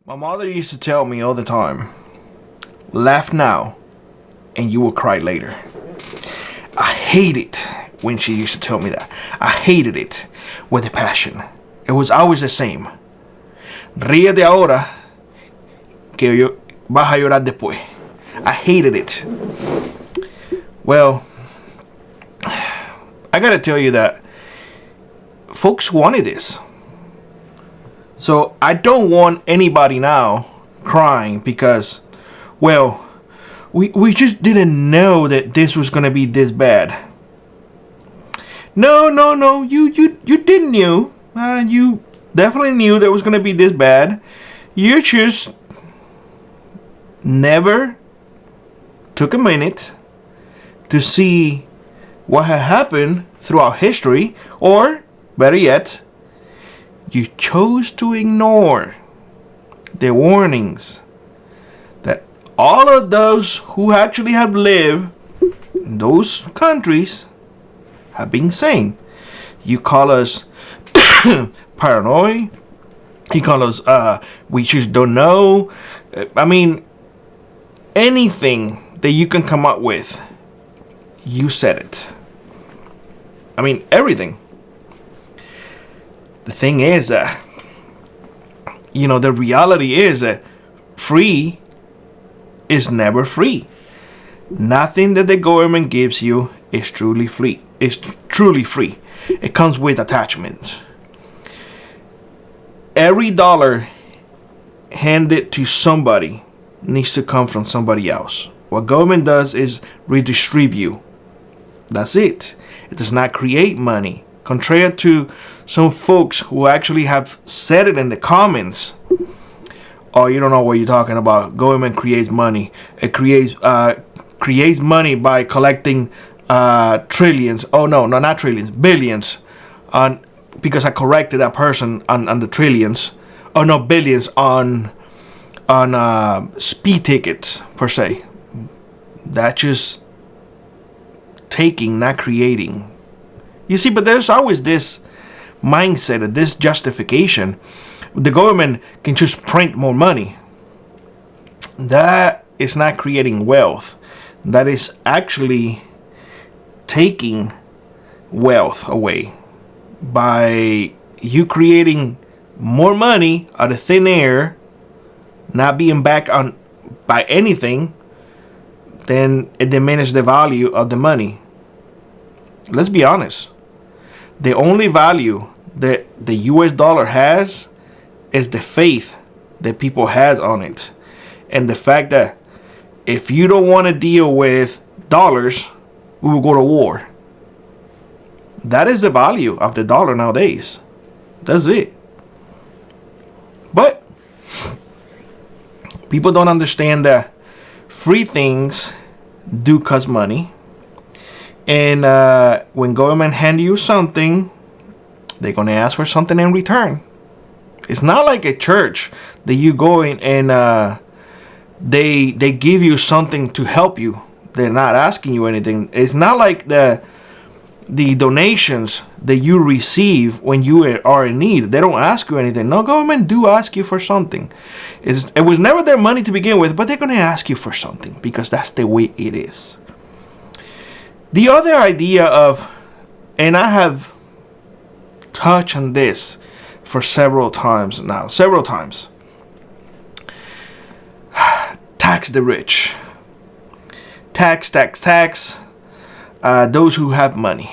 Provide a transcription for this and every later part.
My mother used to tell me all the time, laugh now and you will cry later. I hate it when she used to tell me that. I hated it with a passion. It was always the same. Ríete ahora que vas a llorar después. I hated it. Well, I gotta tell you that folks wanted this. So I don't want anybody now crying because, well, we just didn't know that this was gonna be this bad. No, you didn't knew. You definitely knew that it was gonna be this bad. You just never took a minute to see what had happened throughout history, or better yet, you chose to ignore the warnings that all of those who actually have lived in those countries have been saying. You call us paranoid. You call us we just don't know. I mean, anything that you can come up with, you said it. I mean, everything. The thing is that, the reality is that free is never free. Nothing that the government gives you is truly free. It's truly free. It comes with attachments. Every dollar handed to somebody needs to come from somebody else. What government does is redistribute. That's it. It does not create money. Contrary to some folks who actually have said it in the comments. Oh, you don't know what you're talking about. Government creates money. It creates money by collecting trillions. Oh no, not trillions, billions. Because I corrected that person on the trillions. Oh no, billions on speed tickets per se. That's just taking, not creating. You see, but there's always this mindset, this justification. The government can just print more money. That is not creating wealth. That is actually taking wealth away by you creating more money out of thin air, not being backed on by anything. Then it diminishes the value of the money. Let's be honest. The only value that the US dollar has is the faith that people has on it. And the fact that if you don't want to deal with dollars, we will go to war. That is the value of the dollar nowadays. That's it. But people don't understand that free things do cost money. And when government hand you something, they're going to ask for something in return. It's not like a church that you go in and they give you something to help you. They're not asking you anything. It's not like the donations that you receive when you are in need. They don't ask you anything. No, government do ask you for something. It was never their money to begin with, but they're going to ask you for something because that's the way it is. The other idea of, and I have touched on this for several times now, tax the rich. Tax those who have money.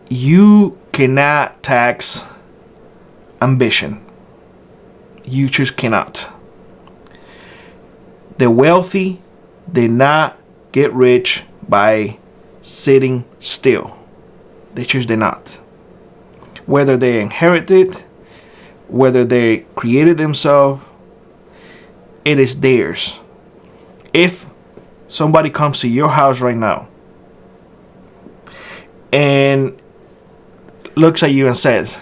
You cannot tax ambition. You just cannot. The wealthy did not get rich by sitting still. They just did not. Whether they inherited, whether they created themselves, it is theirs. If somebody comes to your house right now and looks at you and says,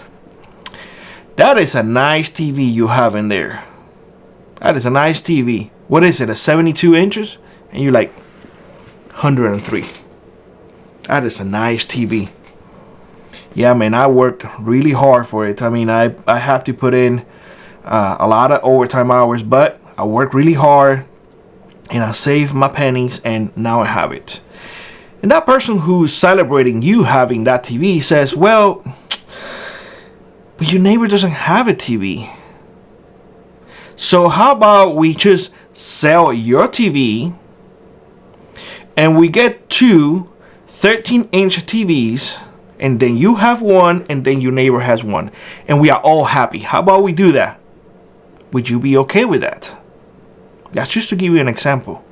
that is a nice TV you have in there. That is a nice TV. What is it, a 72 inches? And you're like, 103. That is a nice TV. Yeah, man, I worked really hard for it. I mean, I have to put in a lot of overtime hours, but I worked really hard and I saved my pennies, and now I have it. And that person who's celebrating you having that TV says, well, but your neighbor doesn't have a TV. So how about we just sell your TV and we get two 13-inch TVs, and then you have one and then your neighbor has one, and we are all happy. How about we do that? Would you be okay with that? That's just to give you an example.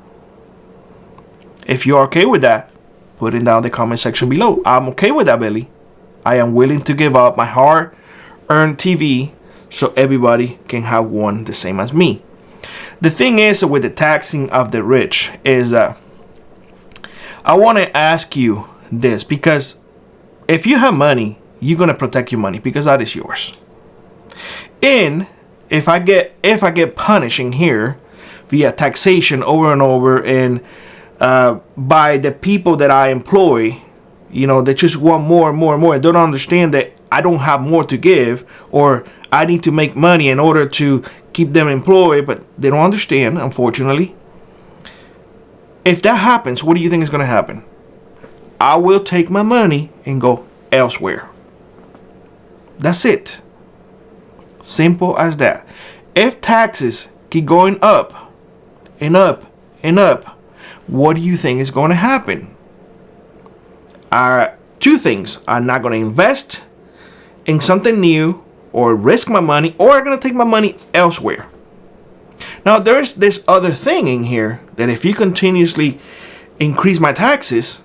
If you're okay with that, put it down in the comment section below. I'm okay with that, Billy. I am willing to give up my hard-earned TV so everybody can have one the same as me. The thing is with the taxing of the rich is I want to ask you this, because if you have money, you're going to protect your money because that is yours. And if I get punished in here via taxation over and over, and by the people that I employ, you know, they just want more and more and more, and don't understand that I don't have more to give, or I need to make money in order to keep them employed, but they don't understand, unfortunately. If that happens, what do you think is going to happen? I will take my money and go elsewhere. That's it. Simple as that. If taxes keep going up and up and up, what do you think is going to happen? Two things. I'm not going to invest in something new or risk my money, or I'm going to take my money elsewhere. Now, there's this other thing in here that if you continuously increase my taxes,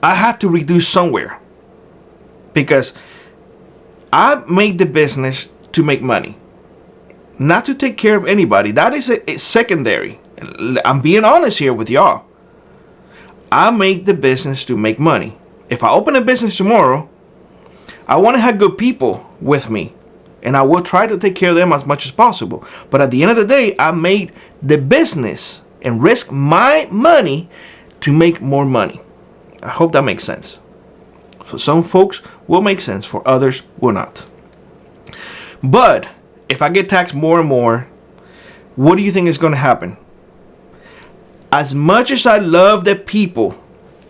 I have to reduce somewhere, because I made the business to make money, not to take care of anybody. That is a secondary. I'm being honest here with y'all. I make the business to make money. If I open a business tomorrow, I want to have good people with me, and I will try to take care of them as much as possible. But at the end of the day, I made the business and risk my money to make more money. I hope that makes sense. For some folks, will make sense. For others, will not. But if I get taxed more and more, what do you think is going to happen? As much as I love the people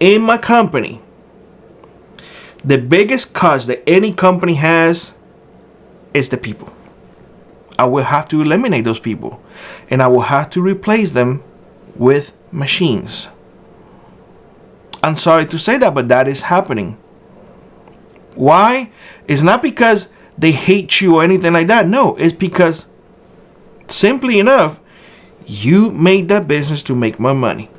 in my company, the biggest cost that any company has is the people. I will have to eliminate those people, and I will have to replace them with machines. I'm sorry to say that, but that is happening. Why? It's not because they hate you or anything like that. No, it's because, simply enough, you made that business to make more money.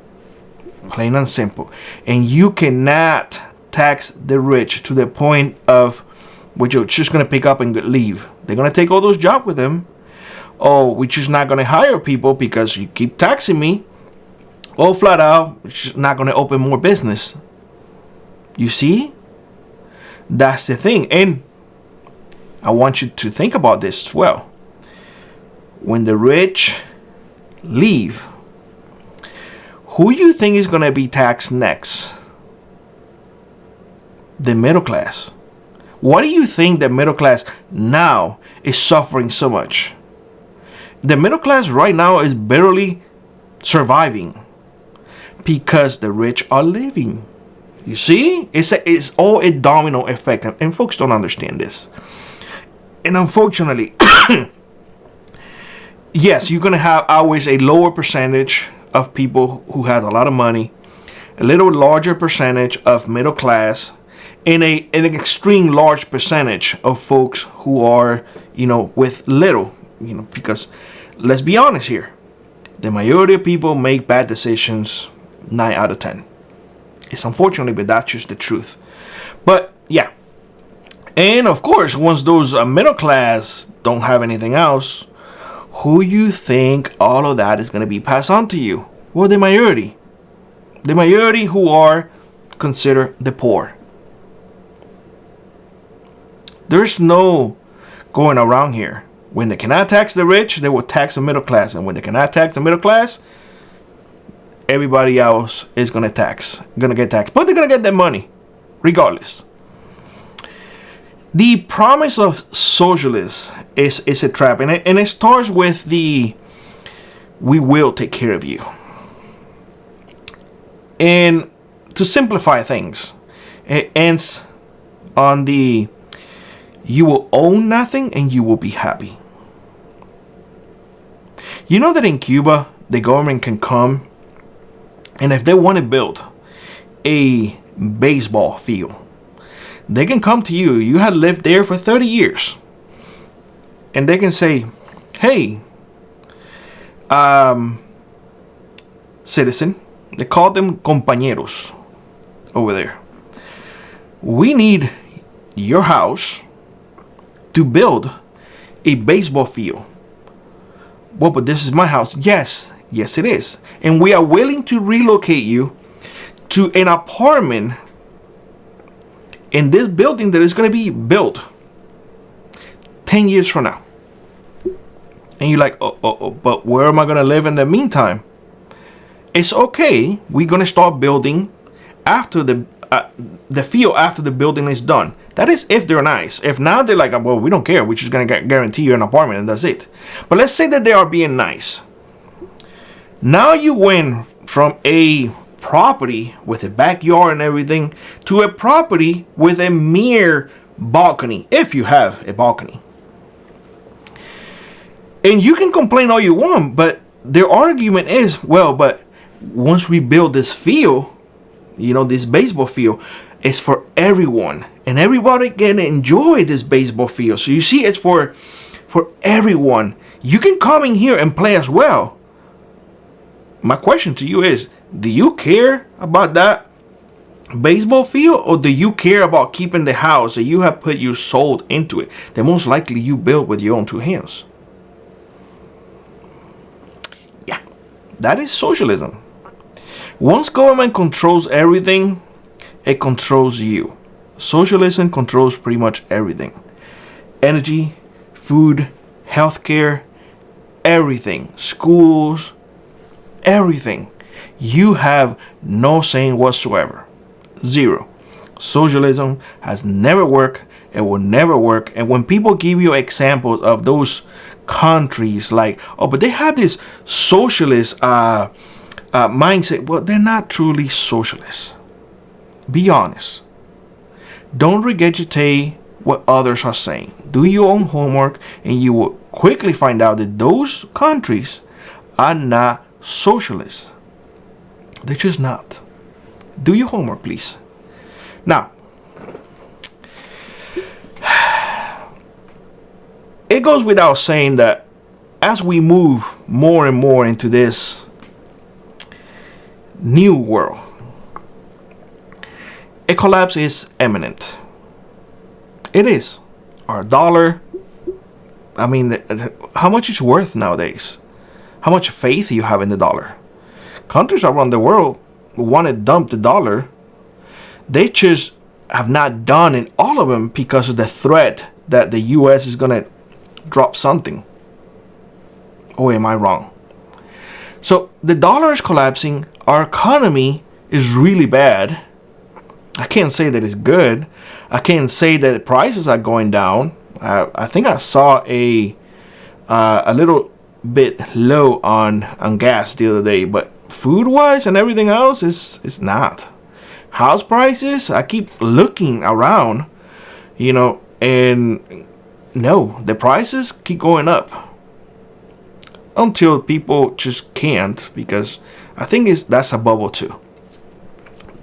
Plain and simple. And you cannot tax the rich to the point of where you're just going to pick up and leave. They're going to take all those jobs with them. Oh, we're just not going to hire people because you keep taxing me. Or flat out, it's just not going to open more business. You see? That's the thing. And I want you to think about this as well. When the rich leave, who you think is going to be taxed next? The middle class. Why do you think the middle class now is suffering so much? The middle class right now is barely surviving because the rich are leaving. You see? It's all a domino effect, and folks don't understand this. And unfortunately, yes, you're going to have always a lower percentage of people who have a lot of money, a little larger percentage of middle class, and an extreme large percentage of folks who are, with little, because let's be honest here. The majority of people make bad decisions 9 out of 10. It's unfortunate, but that's just the truth. But yeah. And of course, once those middle class don't have anything else, who you think all of that is going to be passed on to you? Well, the majority. The majority who are considered the poor. There's no going around here. When they cannot tax the rich, they will tax the middle class. And when they cannot tax the middle class, everybody else is going to get taxed. But they're going to get their money, regardless. The promise of socialists is a trap, and it starts with the "we will take care of you." And to simplify things, it ends on the "you will own nothing and you will be happy." You know that in Cuba, the government can come, and if they want to build a baseball field, they can come to you. You had lived there for 30 years. And they can say, "Hey, citizen," they call them compañeros over there. "We need your house to build a baseball field." "Well, but this is my house." Yes, it is. "And we are willing to relocate you to an apartment in this building that is going to be built 10 years from now." And you're like, oh, but where am I going to live in the meantime? It's okay. We're going to start building after the field after the building is done. That is if they're nice. If not, they're like, "Well, we don't care. We're just going to guarantee you an apartment and that's it." But let's say that they are being nice. Now you went from a property with a backyard and everything to a property with a mere balcony, if you have a balcony. And you can complain all you want, but their argument is, well, but once we build this field, this baseball field, it's for everyone, and everybody can enjoy this baseball field. So you see, it's for everyone. You can come in here and play as well. My question to you is, do you care about that baseball field, or do you care about keeping the house that you have put your soul into it, that most likely you built with your own two hands? Yeah, that is socialism. Once government controls everything, it controls you. Socialism controls pretty much everything. Energy, food, healthcare, everything. Schools, everything. You have no say whatsoever. Zero. Socialism has never worked. It will never work. And when people give you examples of those countries like, "Oh, but they have this socialist mindset," well, they're not truly socialists. Be honest. Don't regurgitate what others are saying. Do your own homework, and you will quickly find out that those countries are not socialists. They're just not. Do your homework, please. Now, it goes without saying that as we move more and more into this new world, a collapse is imminent. It is. Our dollar, how much is worth nowadays? How much faith you have in the dollar? Countries around the world want to dump the dollar. They just have not done it, all of them, because of the threat that the U.S. is going to drop something. Or am I wrong? So the dollar is collapsing. Our economy is really bad. I can't say that it's good. I can't say that prices are going down. I think I saw a little bit low on gas the other day, but food-wise and everything else is not. House prices, I keep looking around, and no, the prices keep going up until people just can't, because I think that's a bubble too.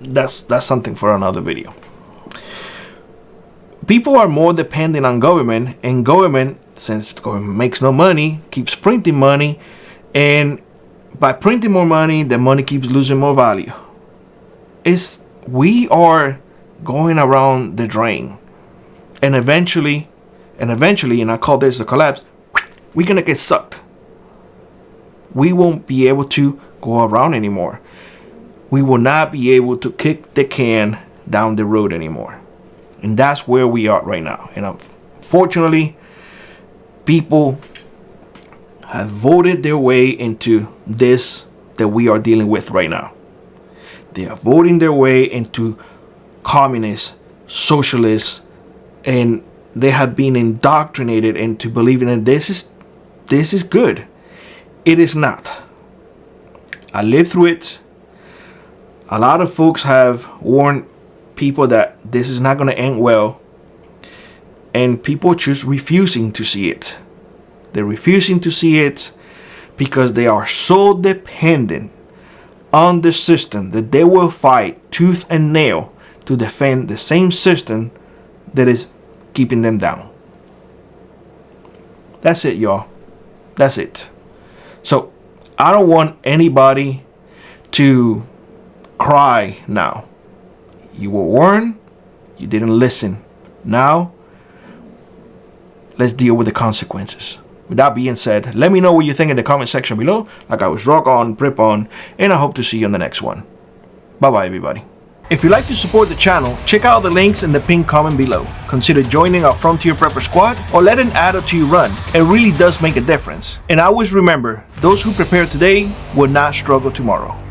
That's something for another video. People are more dependent on government, and government, since government makes no money, keeps printing money, and by printing more money, the money keeps losing more value. We are going around the drain, and eventually, and I call this the collapse, we're gonna get sucked. We won't be able to go around anymore. We will not be able to kick the can down the road anymore. And that's where we are right now. And unfortunately, people have voted their way into this that we are dealing with right now. They are voting their way into communist, socialist, and they have been indoctrinated into believing that this is good. It is not. I lived through it. A lot of folks have warned people that this is not going to end well, and people are just refusing to see it. They're refusing to see it because they are so dependent on the system that they will fight tooth and nail to defend the same system that is keeping them down. That's it, y'all. That's it. So I don't want anybody to cry now. You were warned, you didn't listen. Now let's deal with the consequences. With that being said, let me know what you think in the comment section below. Like I was, rock on, rip on, and I hope to see you on the next one. Bye bye, everybody. If you'd like to support the channel, check out the links in the pinned comment below. Consider joining our Frontier Prepper Squad or let an ad to you run. It really does make a difference. And always remember, those who prepare today will not struggle tomorrow.